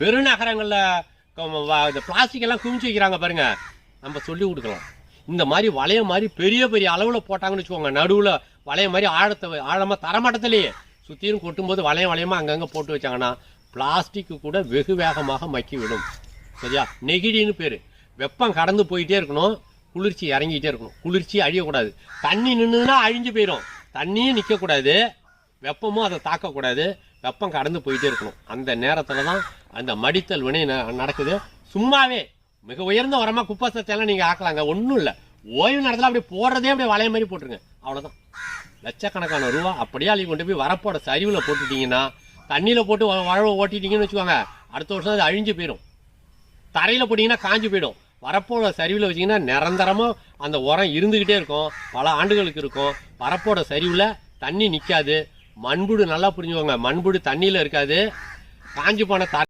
பெருநகரங்களில் இந்த பிளாஸ்டிக் எல்லாம் குமிச்சு வைக்கிறாங்க பாருங்க, நம்ம சொல்லி கொடுக்கலாம். இந்த மாதிரி வளைய மாதிரி பெரிய பெரிய அளவில் போட்டாங்கன்னு வச்சுக்கோங்க, நடுவில் வளைய மாதிரி ஆழமாக தரமட்டத்திலேயே சுற்றியும் கொட்டும்போது வளையமாக அங்கங்கே போட்டு வச்சாங்கன்னா பிளாஸ்டிக்கு கூட வெகு வேகமாக மக்கி விடும். சரியா? நெகிழின்னு பேர். வெப்பம் கடந்து போயிட்டே இருக்கணும், குளிர்ச்சி இறங்கிட்டே இருக்கணும். குளிர்ச்சி அழியக்கூடாது. தண்ணி நின்றுன்னா அழிஞ்சு போயிடும். தண்ணியும் நிற்கக்கூடாது, வெப்பமும் அதை தாக்கக்கூடாது. வெப்பம் கடந்து போயிட்டே இருக்கணும். அந்த நேரத்தில் தான் அந்த மடித்தல் வினை நடக்குது. சும்மாவே மிக உயர்ந்த உரமாக குப்பை சத்தையெல்லாம் நீங்கள் ஆக்கலாங்க, ஒன்றும் இல்லை. ஓய்வு நேரத்தில் அப்படியே போடுறதே அப்படியே வளைய மாதிரி போட்டுருங்க, அவ்வளோதான். லட்சக்கணக்கான ரூபா அப்படியே அள்ளி கொண்டு போய் வரப்போட சரிவில் போட்டுட்டிங்கன்னா, தண்ணியில் போட்டு வழவை ஓட்டிட்டீங்கன்னு வச்சுக்கோங்க, அடுத்த வருஷம் அது அழிஞ்சு போயிடும். தரையில் போட்டிங்கன்னா காஞ்சி போயிடும். வரப்போட சரிவில் வச்சிங்கன்னா நிரந்தரமாக அந்த உரம் இருந்துக்கிட்டே இருக்கும், பல ஆண்டுகளுக்கு இருக்கும். வரப்போட சரிவில் தண்ணி நிற்காது. மண்புடு நல்லா புரிஞ்சுக்கோங்க, மண்புடு தண்ணியில் இருக்காது. காஞ்சி போன